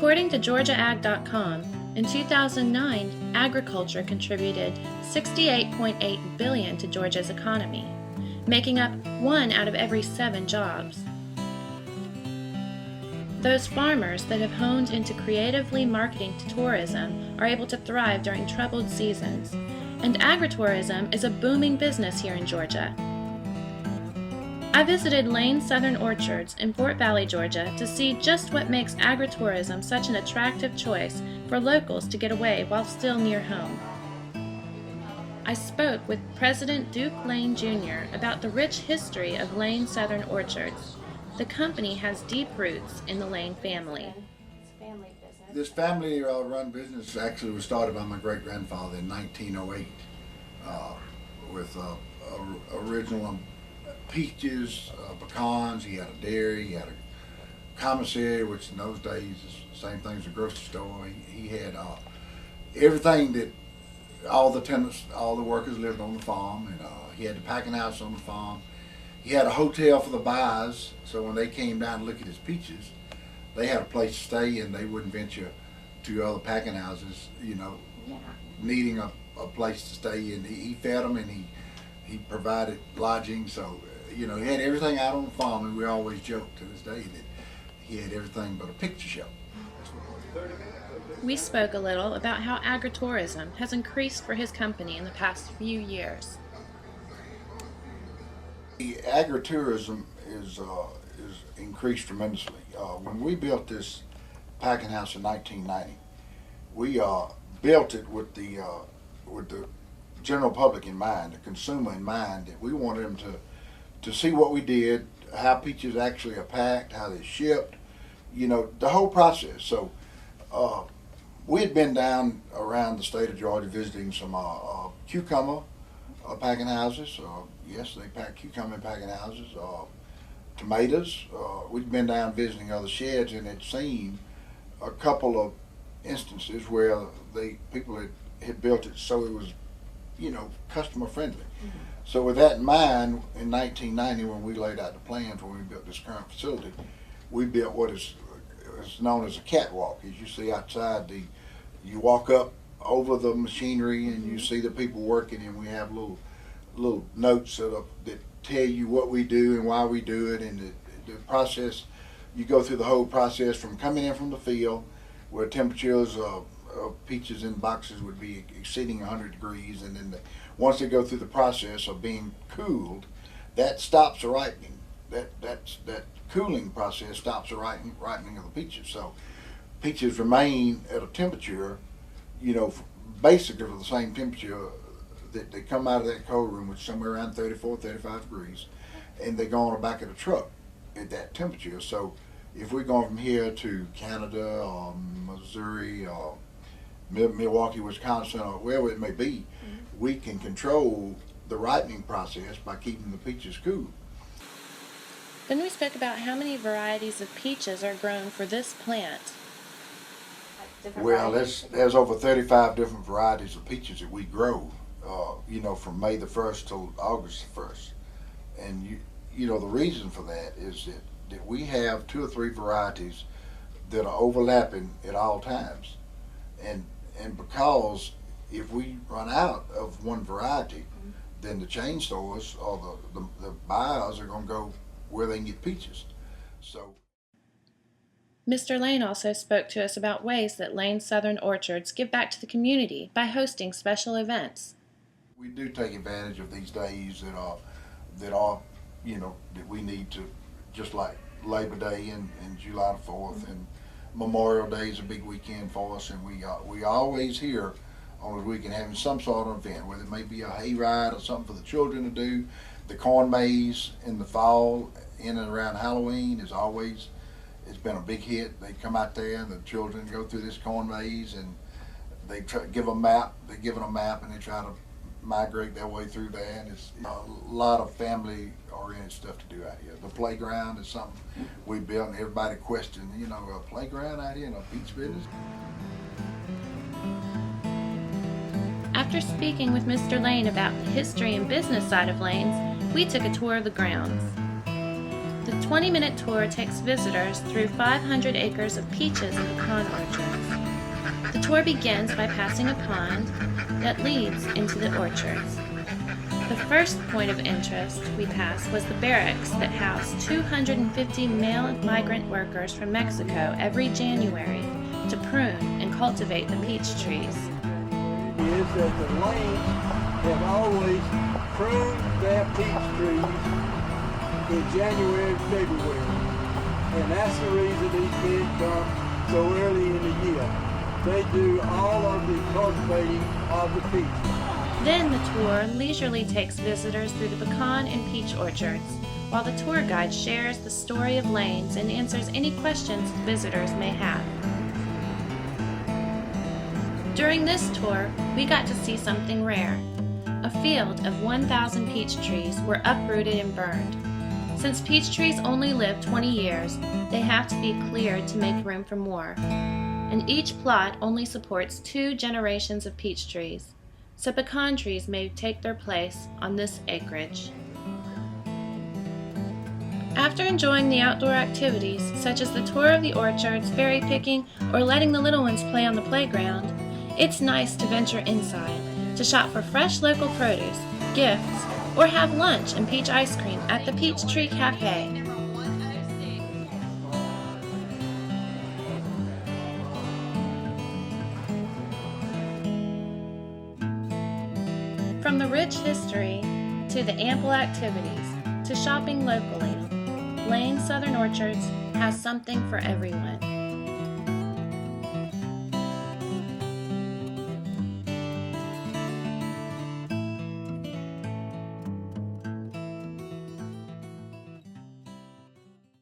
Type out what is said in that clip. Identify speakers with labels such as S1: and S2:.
S1: According to GeorgiaAg.com, in 2009, agriculture contributed $68.8 billion to Georgia's economy, making up 1 out of every 7 jobs. Those farmers that have honed into creatively marketing to tourism are able to thrive during troubled seasons, and agritourism is a booming business here in Georgia. I visited Lane Southern Orchards in Fort Valley, Georgia to see just what makes agritourism such an attractive choice for locals to get away while still near home. I spoke with President Duke Lane Jr. about the rich history of Lane Southern Orchards. The company has deep roots in the Lane family.
S2: This family-run business actually was started by my great-grandfather in 1908 with original peaches, pecans. He had a dairy, he had a commissary, which in those days is the same thing as a grocery store. He had everything that all the tenants, all the workers lived on the farm, and he had the packing house on the farm. He had a hotel for the buyers, so when they came down to look at his peaches, they had a place to stay and they wouldn't venture to other packing houses, needing a place to stay. And he fed them and he provided lodging, so he had everything out on the farm, and we always joke to this day that he had everything but a picture show.
S1: We spoke a little about how agritourism has increased for his company in the past few years.
S2: The agritourism is increased tremendously. When we built this packing house in 1990, we built it with the general public in mind, the consumer in mind, that we wanted them to see what we did, how peaches actually are packed, how they're shipped, the whole process. So we had been down around the state of Georgia visiting some cucumber packing houses. Yes, they pack cucumber packing houses. Tomatoes. We'd been down visiting other sheds and had seen a couple of instances where people had built it so it was, customer friendly. Mm-hmm. So with that in mind, in 1990, when we laid out the plans when we built this current facility, we built what is known as a catwalk. As you see outside, you walk up over the machinery and you see the people working, and we have little notes that tell you what we do and why we do it, and the process. You go through the whole process from coming in from the field, where temperatures of peaches in boxes would be exceeding 100 degrees, and then once they go through the process of being cooled, that stops the ripening. That cooling process stops the ripening of the peaches. So peaches remain at a temperature, basically for the same temperature that they come out of that cold room, which is somewhere around 34, 35 degrees, and they go on the back of the truck at that temperature. So if we're going from here to Canada or Missouri or Milwaukee, Wisconsin, or wherever it may be, we can control the ripening process by keeping the peaches cool.
S1: Then we spoke about how many varieties of peaches are grown for this plant.
S2: Well, there's over 35 different varieties of peaches that we grow, from May the 1st till August the 1st. And the reason for that is that we have 2 or 3 varieties that are overlapping at all times. And because if we run out of one variety, then the chain stores or the buyers are going to go where they can get peaches. So
S1: Mr. Lane also spoke to us about ways that Lane Southern Orchards give back to the community by hosting special events.
S2: We do take advantage of these days that we need to, just like Labor Day and July the 4th, and Memorial Day is a big weekend for us, and we always here on the weekend having some sort of event, whether it may be a hayride or something for the children to do. The corn maze in the fall, in and around Halloween, it's been a big hit. They come out there and the children go through this corn maze, and they give a map. They give them a map and they try to migrate their way through there. And it's a lot of family-oriented stuff to do out here. The playground is something we built, and everybody questioned, a playground out here in a peach business.
S1: After speaking with Mr. Lane about the history and business side of Lane's, we took a tour of the grounds. The 20-minute tour takes visitors through 500 acres of peaches and pecan orchards. The tour begins by passing a pond that leads into the orchards. The first point of interest we passed was the barracks that housed 250 male migrant workers from Mexico every January to prune and cultivate the peach trees.
S3: Is that the lanes have always pruned their peach trees in January and February, and that's the reason these men come so early in the year. They do all of the cultivating of the peaches.
S1: Then the tour leisurely takes visitors through the pecan and peach orchards, while the tour guide shares the story of lanes and answers any questions visitors may have. During this tour, we got to see something rare. A field of 1,000 peach trees were uprooted and burned. Since peach trees only live 20 years, they have to be cleared to make room for more. And each plot only supports 2 generations of peach trees, so pecan trees may take their place on this acreage. After enjoying the outdoor activities, such as the tour of the orchards, berry picking, or letting the little ones play on the playground, it's nice to venture inside, to shop for fresh local produce, gifts, or have lunch and peach ice cream at the Peach Tree Cafe. From the rich history to the ample activities to shopping locally, Lane Southern Orchards has something for everyone.